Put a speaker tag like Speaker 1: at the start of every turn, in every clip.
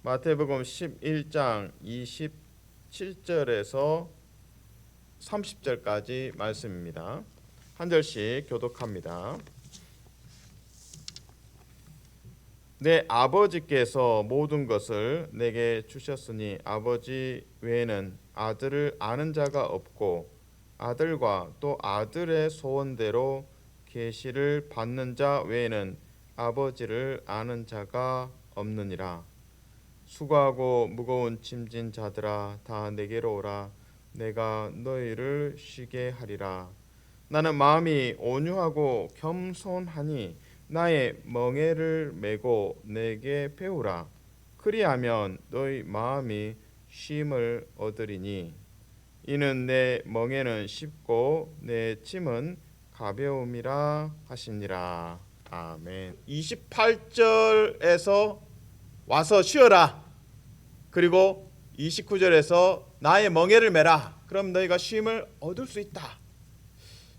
Speaker 1: 마태복음 11장 27절에서 30절까지 말씀입니다. 한 절씩 교독합니다. 내 아버지께서 모든 것을 내게 주셨으니 아버지 외에는 아들을 아는 자가 없고 아들과 또 아들의 소원대로 계시를 받는 자 외에는 아버지를 아는 자가 없느니라. 수고하고 무거운 짐진 자들아 다 내게로 오라. 내가 너희를 쉬게 하리라. 나는 마음이 온유하고 겸손하니 나의 멍에를 메고 내게 배우라. 그리하면 너희 마음이 쉼을 얻으리니 이는 내 멍에는 쉽고 내 짐은 가벼움이라 하시니라. 아멘. 28절에서 와서 쉬어라. 그리고 29절에서 나의 멍에를 메라. 그럼 너희가 쉼을 얻을 수 있다.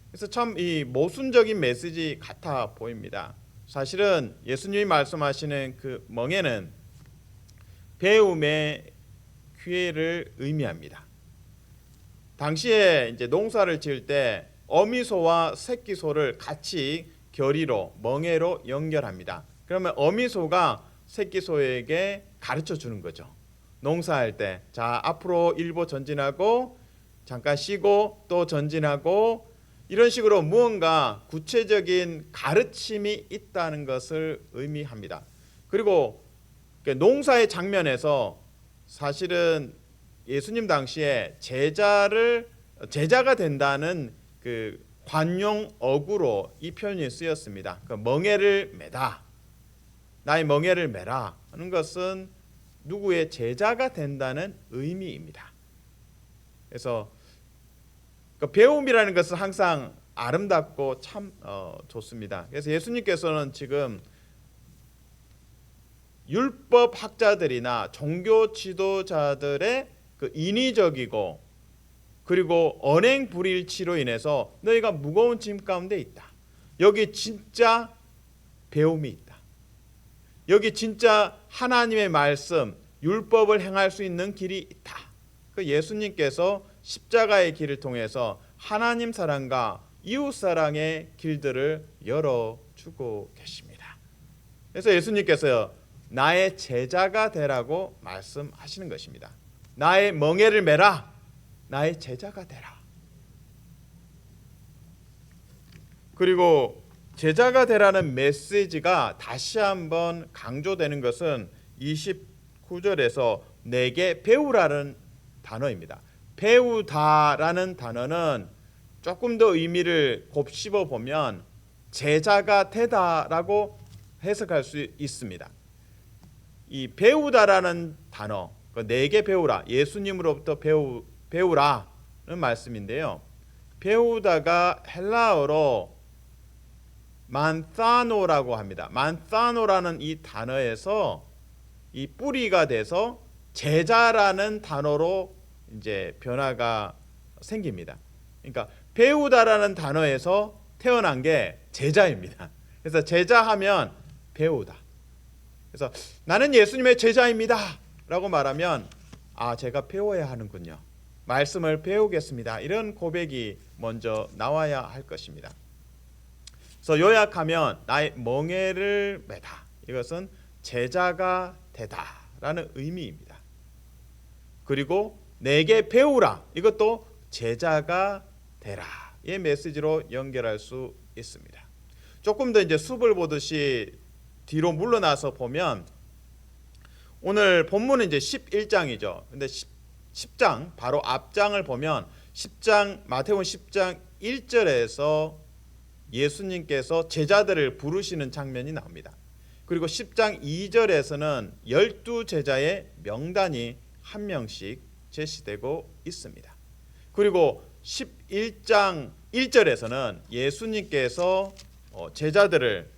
Speaker 1: 그래서 참 이 모순적인 메시지 같아 보입니다. 사실은 예수님이 말씀하시는 그 멍에는 배움의 기회를 의미합니다. 당시에 이제 농사를 지을 때 어미소와 새끼소를 같이 결의로 멍에로 연결합니다. 그러면 어미소가 새끼소에게 가르쳐 주는 거죠. 농사할 때 자 앞으로 일보 전진하고 잠깐 쉬고 또 전진하고 이런 식으로 무언가 구체적인 가르침이 있다는 것을 의미합니다. 그리고 농사의 장면에서 사실은 예수님 당시에 제자가 된다는 그 관용 어구로 이 표현이 쓰였습니다. 그 멍에를 메다. 나의 멍에를 메라 하는 것은 누구의 제자가 된다는 의미입니다. 그래서 그 배움이라는 것은 항상 아름답고 참 좋습니다. 그래서 예수님께서는 지금 율법 학자들이나 종교 지도자들의 그 인위적이고 그리고 언행 불일치로 인해서 너희가 무거운 짐 가운데 있다. 여기 진짜 배움이 있다. 여기 진짜 하나님의 말씀, 율법을 행할 수 있는 길이 있다. 그 예수님께서 십자가의 길을 통해서 하나님 사랑과 이웃 사랑의 길들을 열어주고 계십니다. 그래서 예수님께서 나의 제자가 되라고 말씀하시는 것입니다. 나의 멍에를 메라. 나의 제자가 되라. 그리고 제자가 되라는 메시지가 다시 한번 강조되는 것은 29절에서 내게 배우라는 단어입니다. 배우다라는 단어는 조금 더 의미를 곱씹어 보면 제자가 되다라고 해석할 수 있습니다. 이 배우다라는 단어, 내게 배우라, 예수님으로부터 배우라는 말씀인데요. 배우다가 헬라어로 만사노라고 합니다. 만사노라는 이 단어에서 이 뿌리가 돼서 제자라는 단어로 이제 변화가 생깁니다. 그러니까 배우다라는 단어에서 태어난 게 제자입니다. 그래서 제자하면 배우다. 그래서 나는 예수님의 제자입니다 라고 말하면 제가 배워야 하는군요. 말씀을 배우겠습니다. 이런 고백이 먼저 나와야 할 것입니다. 그래서 요약하면 나의 멍에를 메다. 이것은 제자가 되다라는 의미입니다. 그리고 내게 배우라. 이것도 제자가 되라의 메시지로 연결할 수 있습니다. 조금 더 이제 숲을 보듯이 뒤로 물러나서 보면 오늘 본문은 이제 11장이죠. 근데 10장 바로 앞장을 보면 10장 마태복음 10장 1절에서 예수님께서 제자들을 부르시는 장면이 나옵니다. 그리고 10장 2절에서는 12제자의 명단이 한 명씩 제시되고 있습니다. 그리고 11장 1절에서는 예수님께서 제자들을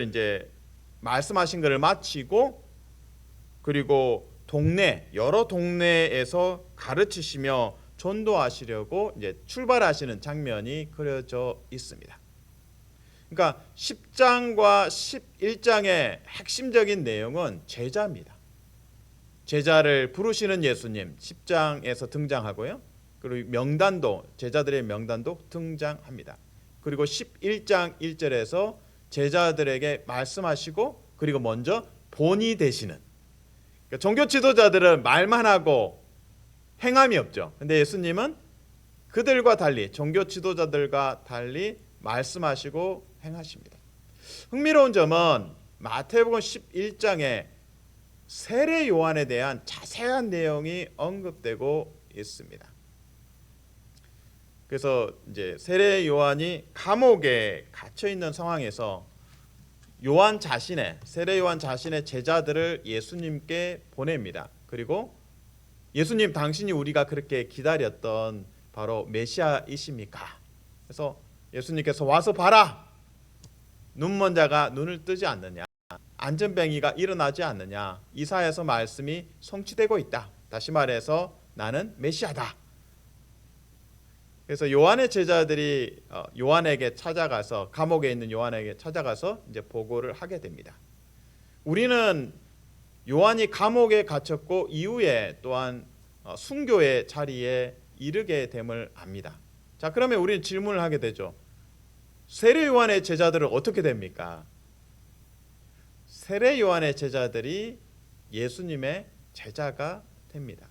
Speaker 1: 이제 말씀하신 것을 마치고 그리고 여러 동네에서 가르치시며 전도하시려고 이제 출발하시는 장면이 그려져 있습니다. 그러니까 10장과 11장의 핵심적인 내용은 제자입니다. 제자를 부르시는 예수님 10장에서 등장하고요. 그리고 명단도 제자들의 명단도 등장합니다. 그리고 11장 1절에서 제자들에게 말씀하시고 그리고 먼저 본이 되시는, 그러니까 종교 지도자들은 말만 하고 행함이 없죠. 근데 예수님은 그들과 달리 종교 지도자들과 달리 말씀하시고 행하십니다. 흥미로운 점은 마태복음 11장에 세례 요한에 대한 자세한 내용이 언급되고 있습니다. 그래서 이제 세례 요한이 감옥에 갇혀 있는 상황에서 세례 요한 자신의 제자들을 예수님께 보냅니다. 그리고 예수님, 당신이 우리가 그렇게 기다렸던 바로 메시아이십니까? 그래서 예수님께서 와서 봐라. 눈먼 자가 눈을 뜨지 않느냐, 안전뱅이가 일어나지 않느냐, 이사야서 말씀이 성취되고 있다. 다시 말해서 나는 메시아다. 그래서 요한의 제자들이 요한에게 찾아가서, 감옥에 있는 요한에게 찾아가서 이제 보고를 하게 됩니다. 우리는 요한이 감옥에 갇혔고 이후에 또한 순교의 자리에 이르게 됨을 압니다. 자, 그러면 우리는 질문을 하게 되죠. 세례 요한의 제자들은 어떻게 됩니까? 세례 요한의 제자들이 예수님의 제자가 됩니다.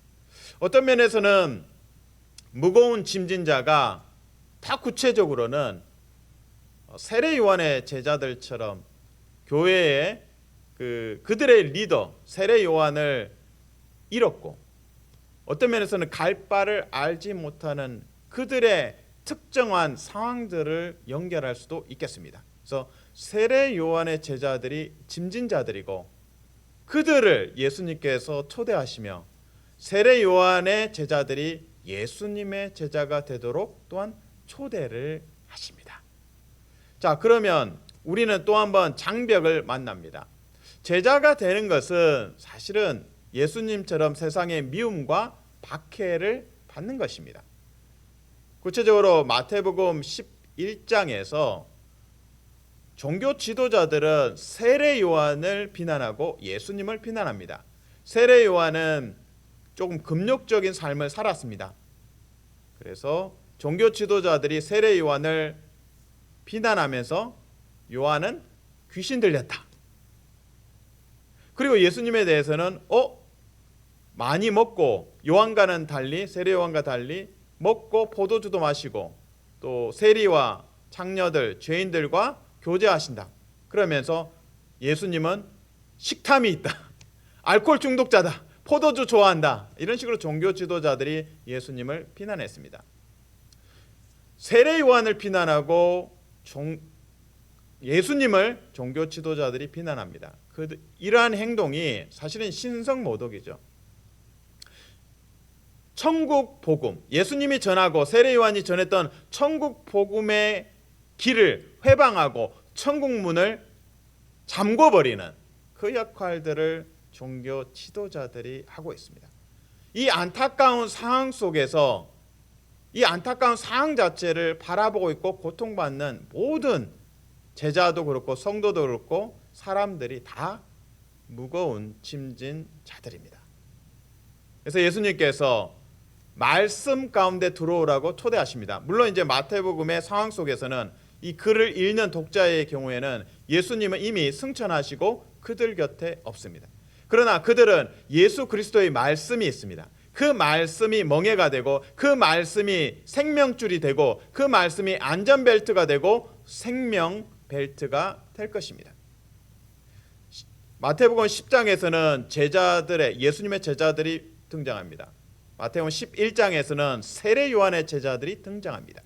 Speaker 1: 어떤 면에서는 무거운 짐진 자가 다 구체적으로는 세례 요한의 제자들처럼 교회의 그들의 리더 세례 요한을 잃었고, 어떤 면에서는 갈 바를 알지 못하는 그들의 특정한 상황들을 연결할 수도 있겠습니다. 그래서 세례 요한의 제자들이 짐진 자들이고 그들을 예수님께서 초대하시며 세례 요한의 제자들이 예수님의 제자가 되도록 또한 초대를 하십니다. 자, 그러면 우리는 또 한번 장벽을 만납니다. 제자가 되는 것은 사실은 예수님처럼 세상의 미움과 박해를 받는 것입니다. 구체적으로 마태복음 11장에서 종교 지도자들은 세례 요한을 비난하고 예수님을 비난합니다. 세례 요한은 조금 금욕적인 삶을 살았습니다. 그래서 종교 지도자들이 세례 요한을 비난하면서 요한은 귀신 들렸다. 그리고 예수님에 대해서는 많이 먹고 요한과는 달리, 세례 요한과 달리 먹고 포도주도 마시고 또 세리와 창녀들, 죄인들과 교제하신다. 그러면서 예수님은 식탐이 있다. 알코올 중독자다. 포도주 좋아한다. 이런 식으로 종교 지도자들이 예수님을 비난했습니다. 세례 요한을 비난하고 예수님을 종교 지도자들이 비난합니다. 이러한 행동이 사실은 신성모독이죠. 천국 복음, 예수님이 전하고 세례 요한이 전했던 천국 복음의 길을 회방하고 천국 문을 잠궈버리는 그 역할들을 종교 지도자들이 하고 있습니다. 이 안타까운 상황 속에서 이 안타까운 상황 자체를 바라보고 있고 고통받는 모든 제자도 그렇고 성도도 그렇고 사람들이 다 무거운 짐진 자들입니다. 그래서 예수님께서 말씀 가운데 들어오라고 초대하십니다. 물론 이제 마태복음의 상황 속에서는 이 글을 읽는 독자의 경우에는 예수님은 이미 승천하시고 그들 곁에 없습니다. 그러나 그들은 예수 그리스도의 말씀이 있습니다. 그 말씀이 멍에가 되고 그 말씀이 생명줄이 되고 그 말씀이 안전벨트가 되고 생명벨트가 될 것입니다. 마태복음 10장에서는 예수님의 제자들이 등장합니다. 마태복음 11장에서는 세례 요한의 제자들이 등장합니다.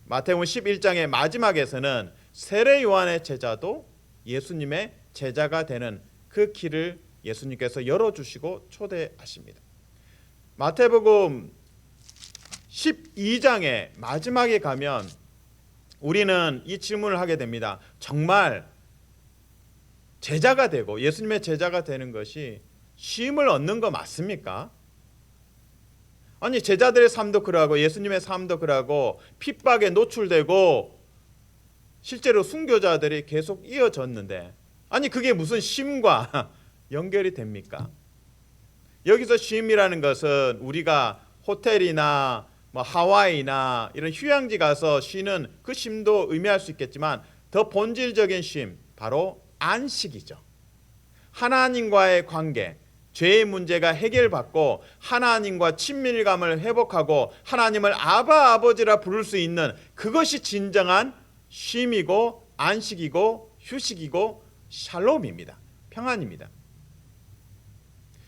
Speaker 1: 마태복음 11장의 마지막에서는 세례 요한의 제자도 예수님의 제자가 되는 그 길을 예수님께서 열어주시고 초대하십니다. 마태복음 12장의 마지막에 가면 우리는 이 질문을 하게 됩니다. 정말 제자가 되고 예수님의 제자가 되는 것이 쉼을 얻는 거 맞습니까? 아니, 제자들의 삶도 그러하고 예수님의 삶도 그러하고 핍박에 노출되고 실제로 순교자들이 계속 이어졌는데, 아니 그게 무슨 쉼과 연결이 됩니까? 여기서 쉼이라는 것은 우리가 호텔이나 뭐 하와이나 이런 휴양지 가서 쉬는 그 쉼도 의미할 수 있겠지만, 더 본질적인 쉼, 바로 안식이죠. 하나님과의 관계, 죄의 문제가 해결받고 하나님과 친밀감을 회복하고 하나님을 아바 아버지라 부를 수 있는, 그것이 진정한 쉼이고 안식이고 휴식이고 샬롬입니다. 평안입니다.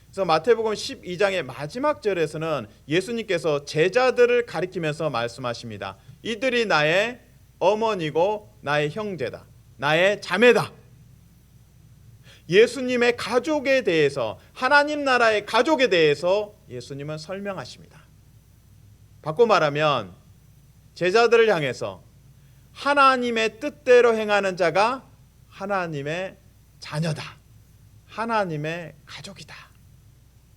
Speaker 1: 그래서 마태복음 12장의 마지막 절에서는 예수님께서 제자들을 가리키면서 말씀하십니다. 이들이 나의 어머니고 나의 형제다, 나의 자매다. 예수님의 가족에 대해서, 하나님 나라의 가족에 대해서 예수님은 설명하십니다. 바꿔 말하면 제자들을 향해서 하나님의 뜻대로 행하는 자가 하나님의 자녀다, 하나님의 가족이다.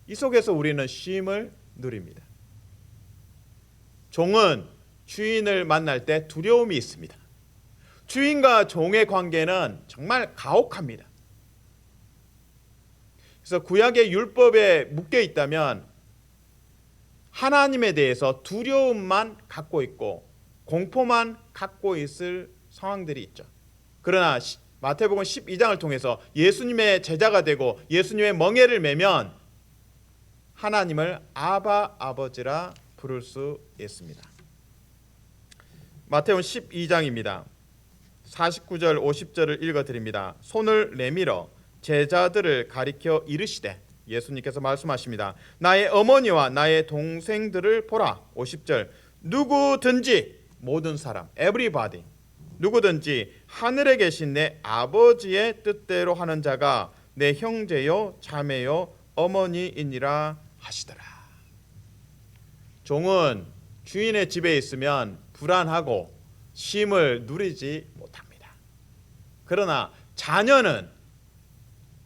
Speaker 1: 이 속에서 우리는 쉼을 누립니다. 종은 주인을 만날 때 두려움이 있습니다. 주인과 종의 관계는 정말 가혹합니다. 그래서 구약의 율법에 묶여 있다면 하나님에 대해서 두려움만 갖고 있고 공포만 갖고 있을 상황들이 있죠. 그러나 마태복음 12장을 통해서 예수님의 제자가 되고 예수님의 멍에를 매면 하나님을 아바 아버지라 부를 수 있습니다. 마태복음 12장입니다. 49절 50절을 읽어드립니다. 손을 내밀어 제자들을 가리켜 이르시되, 예수님께서 말씀하십니다. 나의 어머니와 나의 동생들을 보라. 50절 누구든지, 모든 사람, everybody, 누구든지 하늘에 계신 내 아버지의 뜻대로 하는 자가 내 형제요 자매요 어머니이니라 하시더라. 종은 주인의 집에 있으면 불안하고 쉼을 누리지 못합니다. 그러나 자녀는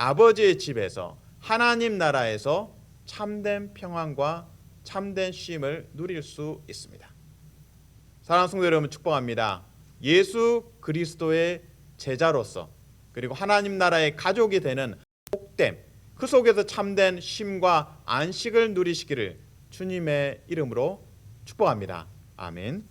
Speaker 1: 아버지의 집에서, 하나님 나라에서 참된 평안과 참된 쉼을 누릴 수 있습니다. 사랑하는 성도 여러분, 축복합니다. 예수 그리스도의 제자로서, 그리고 하나님 나라의 가족이 되는 복됨, 그 속에서 참된 쉼과 안식을 누리시기를 주님의 이름으로 축복합니다. 아멘.